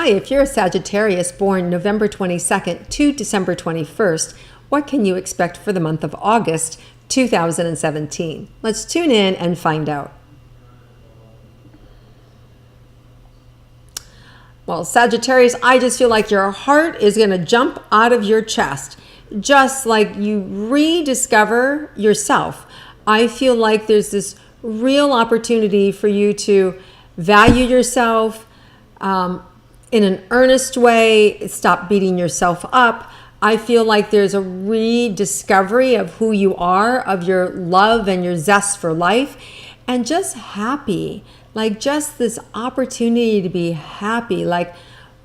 Hi, if you're a Sagittarius born November 22nd to December 21st, what can you expect for the month of August 2017? Let's tune in and find out. Well, Sagittarius, I just feel like your heart is going to jump out of your chest, just like you rediscover yourself. I feel like there's this real opportunity for you to value yourself in an earnest way, stop beating yourself up. I feel like there's a rediscovery of who you are, of your love and your zest for life, and just happy. Like just this opportunity to be happy, like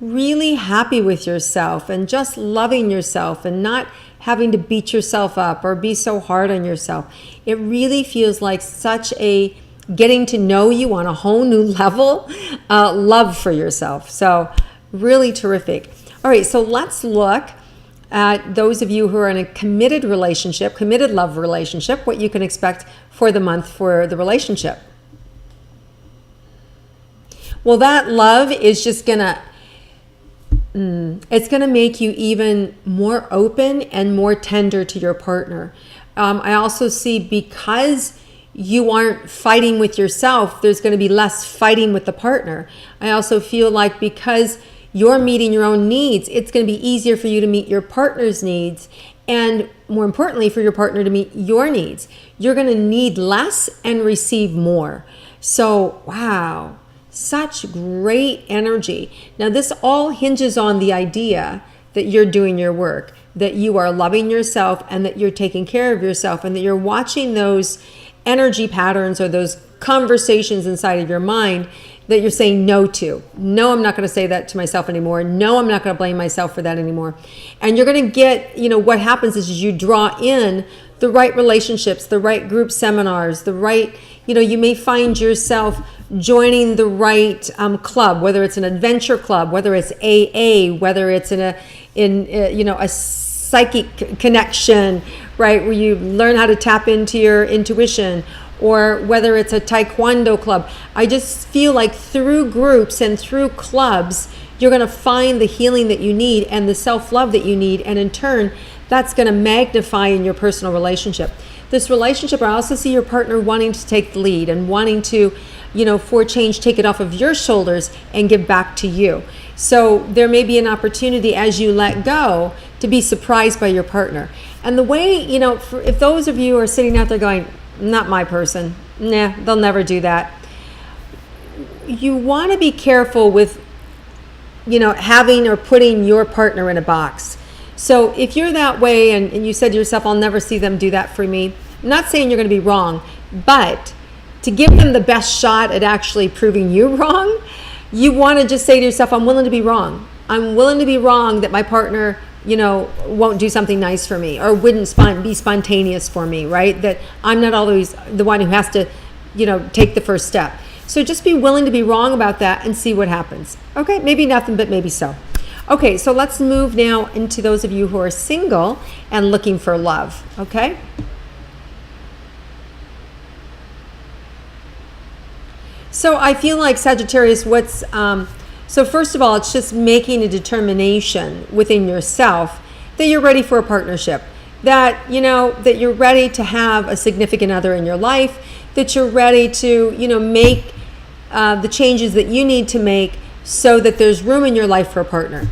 really happy with yourself and just loving yourself and not having to beat yourself up or be so hard on yourself. It really feels like such a getting to know you on a whole new level, love for yourself. So really terrific. All right, so let's look at those of you who are in a committed relationship, committed love relationship, what you can expect for the month for the relationship. Well, that love is just gonna, it's gonna make you even more open and more tender to your partner. I also see because you aren't fighting with yourself, there's gonna be less fighting with the partner. I also feel like because you're meeting your own needs, it's gonna be easier for you to meet your partner's needs, and more importantly, for your partner to meet your needs. You're gonna need less and receive more. So, wow. Such great energy. Now, this all hinges on the idea that you're doing your work, that you are loving yourself and that you're taking care of yourself and that you're watching those energy patterns or those conversations inside of your mind that you're saying no to. No, I'm not going to say that to myself anymore. No, I'm not going to blame myself for that anymore. And you're going to get, what happens is you draw in the right relationships, the right group seminars, the right, you may find yourself joining the right club, whether it's an adventure club, whether it's AA, whether it's in a psychic connection, right, where you learn how to tap into your intuition, or whether it's a taekwondo club. I just feel like through groups and through clubs, you're going to find the healing that you need and the self-love that you need, and in turn, that's going to magnify in your personal relationship. This relationship, I also see your partner wanting to take the lead and wanting to, for change, take it off of your shoulders and give back to you. So there may be an opportunity as you let go to be surprised by your partner. And the way, if those of you are sitting out there going, not my person, nah, they'll never do that. You want to be careful with, having or putting your partner in a box. So if you're that way and you said to yourself, I'll never see them do that for me, I'm not saying you're going to be wrong, but to give them the best shot at actually proving you wrong, you want to just say to yourself, I'm willing to be wrong. I'm willing to be wrong that my partner, won't do something nice for me or wouldn't be spontaneous for me, right? That I'm not always the one who has to, take the first step. So just be willing to be wrong about that and see what happens. Okay, maybe nothing, but maybe so. Okay, so let's move now into those of you who are single and looking for love, okay? So I feel like Sagittarius, so first of all, it's just making a determination within yourself that you're ready for a partnership, that, that you're ready to have a significant other in your life, that you're ready to, make the changes that you need to make so that there's room in your life for a partner.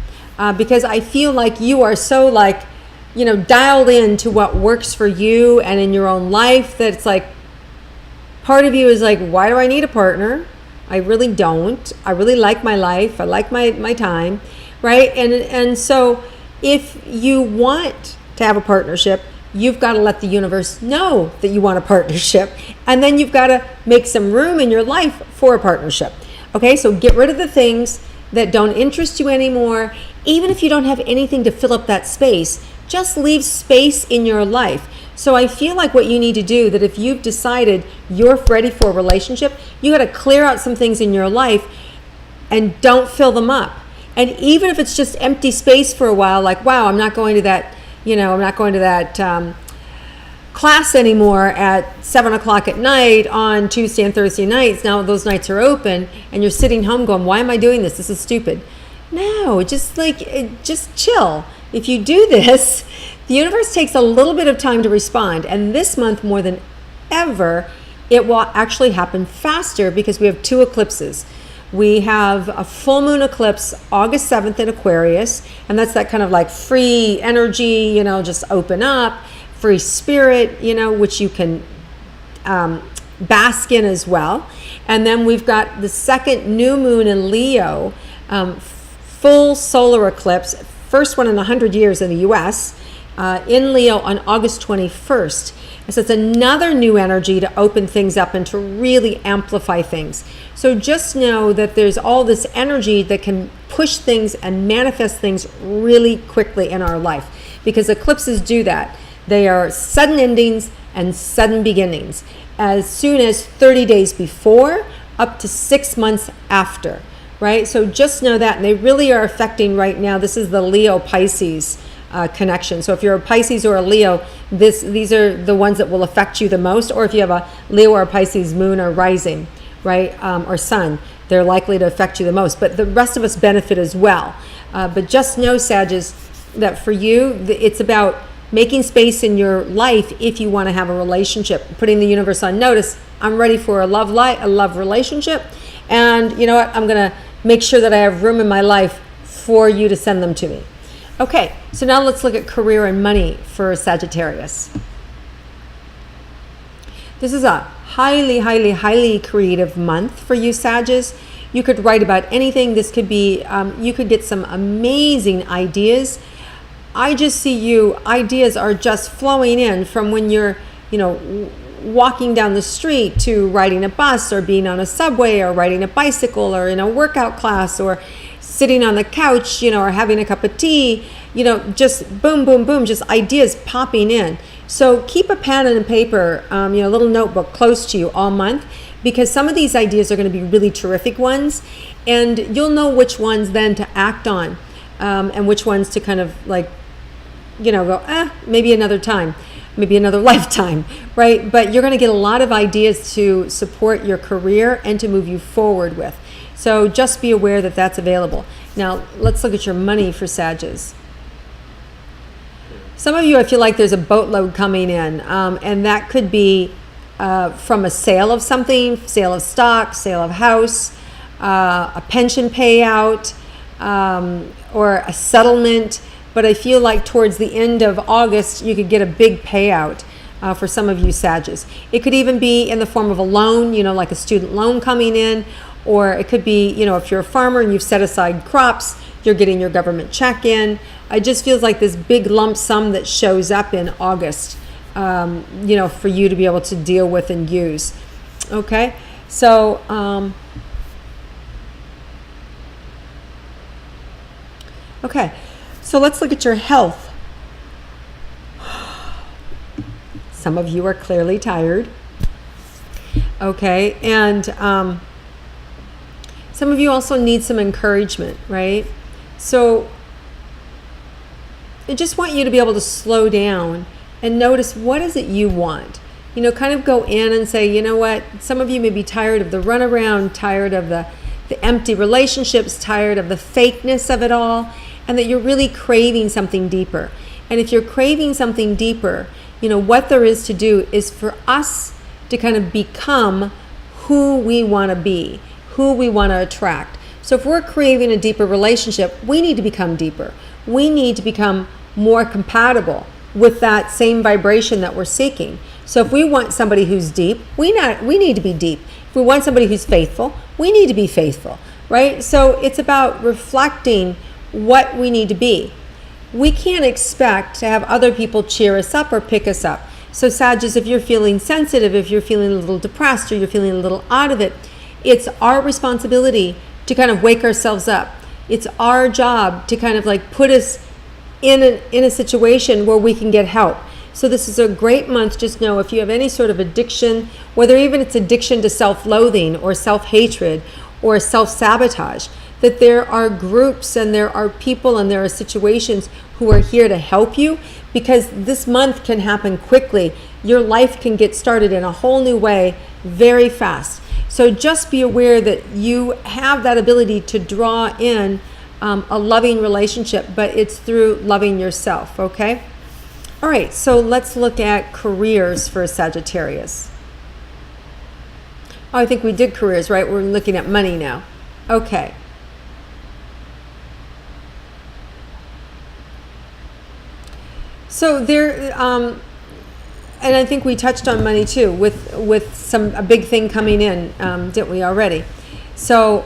Because I feel like you are so dialed in to what works for you and in your own life that it's like, part of you is like, why do I need a partner? I really don't. I really like my life. I like my time, right? And so if you want to have a partnership, you've got to let the universe know that you want a partnership. And then you've got to make some room in your life for a partnership. Okay, so get rid of the things that don't interest you anymore. Even if you don't have anything to fill up that space, just leave space in your life. So I feel like what you need to do, that if you've decided you're ready for a relationship, you got to clear out some things in your life and don't fill them up. And even if it's just empty space for a while, like, wow, I'm not going to that, class anymore at 7 o'clock at night on Tuesday and Thursday nights. Now those nights are open and you're sitting home going, why am I doing this? This is stupid. No, just chill. If you do this, the universe takes a little bit of time to respond. And this month, more than ever, it will actually happen faster because we have 2 eclipses. We have a full moon eclipse August 7th in Aquarius, and that's that kind of like free energy, just open up, free spirit, which you can bask in as well. And then we've got the second new moon in Leo, full solar eclipse, first one in 100 years in the US, in Leo on August 21st. And so it's another new energy to open things up and to really amplify things. So just know that there's all this energy that can push things and manifest things really quickly in our life, because eclipses do that. They are sudden endings and sudden beginnings, as soon as 30 days before up to 6 months after, right? So just know that, and they really are affecting right now. This is the Leo Pisces connection. So if you're a Pisces or a Leo, these are the ones that will affect you the most. Or if you have a Leo or a Pisces moon or rising, right, or sun, they're likely to affect you the most. But the rest of us benefit as well. But just know, Sagittarius, that for you, it's about making space in your life if you want to have a relationship, putting the universe on notice. I'm ready for a love relationship, and you know what? I'm going to make sure that I have room in my life for you to send them to me. Okay, so now let's look at career and money for Sagittarius. This is a highly, highly, highly creative month for you, Sagittarius. You could write about anything. This could be, you could get some amazing ideas. I just see ideas are just flowing in from when you're, walking down the street to riding a bus or being on a subway or riding a bicycle or in a workout class or sitting on the couch, or having a cup of tea, just boom, boom, boom, just ideas popping in. So keep a pen and a paper, a little notebook close to you all month, because some of these ideas are going to be really terrific ones, and you'll know which ones then to act on, and which ones to kind of like, go, maybe another time, maybe another lifetime, right? But you're going to get a lot of ideas to support your career and to move you forward with. So just be aware that that's available. Now, let's look at your money for Sagittarius. Some of you, I feel like there's a boatload coming in, and that could be from a sale of something, sale of stock, sale of house, a pension payout, or a settlement. But I feel like towards the end of August, you could get a big payout for some of you Sagittarius. It could even be in the form of a loan, like a student loan coming in, or it could be, if you're a farmer and you've set aside crops, you're getting your government check in. It just feels like this big lump sum that shows up in August, for you to be able to deal with and use. Okay, so so let's look at your health. Some of you are clearly tired. Okay, and some of you also need some encouragement, right? So I just want you to be able to slow down and notice, what is it you want? Kind of go in and say, what? Some of you may be tired of the runaround, tired of the empty relationships, tired of the fakeness of it all, and that you're really craving something deeper. And if you're craving something deeper, what there is to do is for us to kind of become who we want to be, who we want to attract. So if we're craving a deeper relationship, we need to become deeper. We need to become more compatible with that same vibration that we're seeking. So if we want somebody who's deep, we need to be deep. If we want somebody who's faithful, we need to be faithful, right? So it's about reflecting what we need to be. We can't expect to have other people cheer us up or pick us up. So Sagittarius, if you're feeling sensitive, if you're feeling a little depressed, or you're feeling a little out of it, it's our responsibility to kind of wake ourselves up. It's our job to kind of like put us in a situation where we can get help. So this is a great month. Just know, if you have any sort of addiction, whether even it's addiction to self-loathing or self-hatred or self-sabotage, that there are groups and there are people and there are situations who are here to help you, because this month can happen quickly. Your life can get started in a whole new way very fast. So just be aware that you have that ability to draw in a loving relationship, but it's through loving yourself, okay? All right, so let's look at careers for Sagittarius. Oh, I think we did careers, right? We're looking at money now. Okay. So there, and I think we touched on money too, with a big thing coming in, didn't we already? So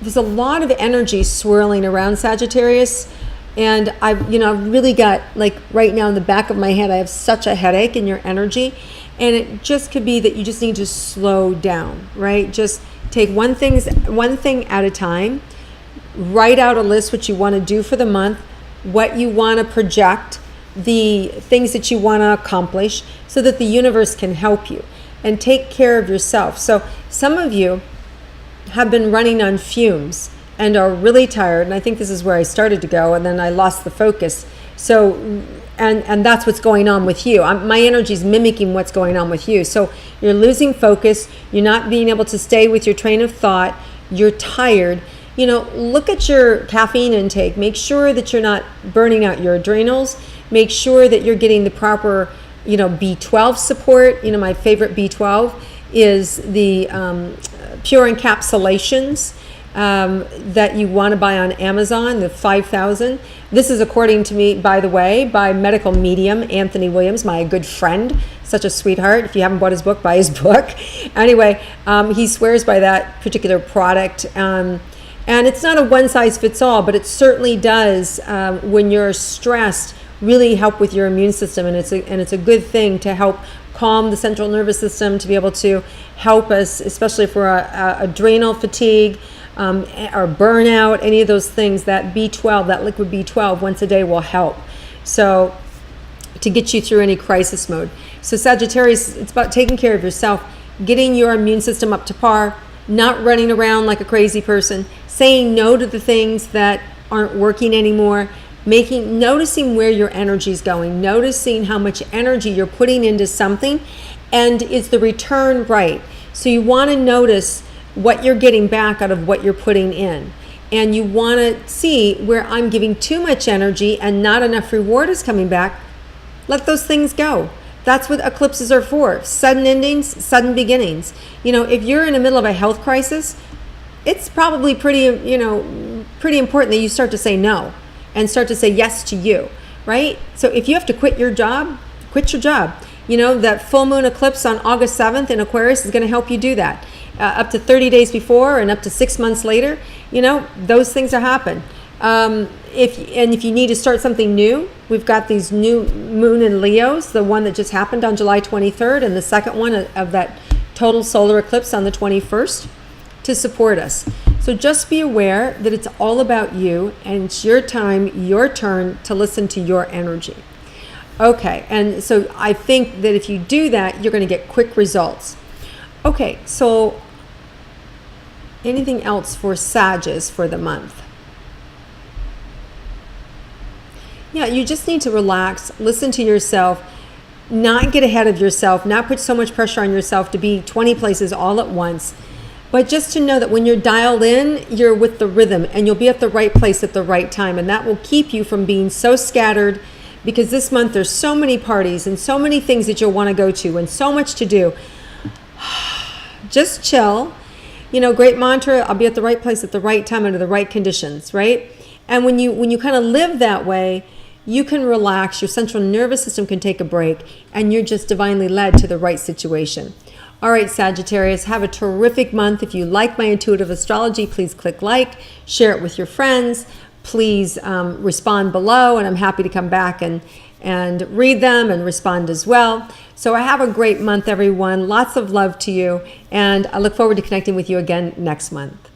there's a lot of energy swirling around Sagittarius, and I've really got, like, right now in the back of my head, I have such a headache in your energy, and it just could be that you just need to slow down, right? Just take one thing at a time. Write out a list what you want to do for the month, what you want to project, the things that you want to accomplish, so that the universe can help you, and take care of yourself. So some of you have been running on fumes and are really tired, and I think this is where I started to go, and then I lost the focus. So and that's what's going on with you. My energy is mimicking what's going on with you. So you're losing focus, you're not being able to stay with your train of thought, you're tired. Look at your caffeine intake. Make sure that you're not burning out your adrenals. Make sure that you're getting the proper, B12 support. My favorite B12 is the pure encapsulations that you want to buy on Amazon, the 5,000. This is, according to me, by the way, by medical medium Anthony Williams, my good friend, such a sweetheart. If you haven't bought his book, buy his book. Anyway, he swears by that particular product. And it's not a one-size-fits-all, but it certainly does, when you're stressed, really help with your immune system. And it's a good thing to help calm the central nervous system, to be able to help us, especially if we're adrenal fatigue or burnout, any of those things. That B12, that liquid B12, once a day will help. So to get you through any crisis mode. So Sagittarius, it's about taking care of yourself, getting your immune system up to par, not running around like a crazy person, saying no to the things that aren't working anymore, noticing where your energy is going, noticing how much energy you're putting into something, and is the return right? So you want to notice what you're getting back out of what you're putting in. And you want to see where I'm giving too much energy and not enough reward is coming back. Let those things go. That's what eclipses are for. Sudden endings, sudden beginnings. If you're in the middle of a health crisis, it's probably pretty important that you start to say no and start to say yes to you, right? So if you have to quit your job, quit your job. That full moon eclipse on August 7th in Aquarius is going to help you do that. Up to 30 days before and up to 6 months later, those things will happen. If you need to start something new, we've got these new moon in Leos, the one that just happened on July 23rd and the second one of that total solar eclipse on the 21st to support us. So just be aware that it's all about you, and it's your time, your turn to listen to your energy. Okay, and so I think that if you do that, you're going to get quick results. Okay, so anything else for Sagittarius for the month? Yeah, you just need to relax, listen to yourself, not get ahead of yourself, not put so much pressure on yourself to be 20 places all at once, but just to know that when you're dialed in, you're with the rhythm, and you'll be at the right place at the right time, and that will keep you from being so scattered, because this month there's so many parties and so many things that you'll want to go to and so much to do. Just chill. Great mantra, I'll be at the right place at the right time under the right conditions, right? And when you kind of live that way, you can relax, your central nervous system can take a break, and you're just divinely led to the right situation. All right, Sagittarius, have a terrific month. If you like my intuitive astrology, please click like, share it with your friends. Please respond below, and I'm happy to come back and read them and respond as well. So have a great month, everyone. Lots of love to you, and I look forward to connecting with you again next month.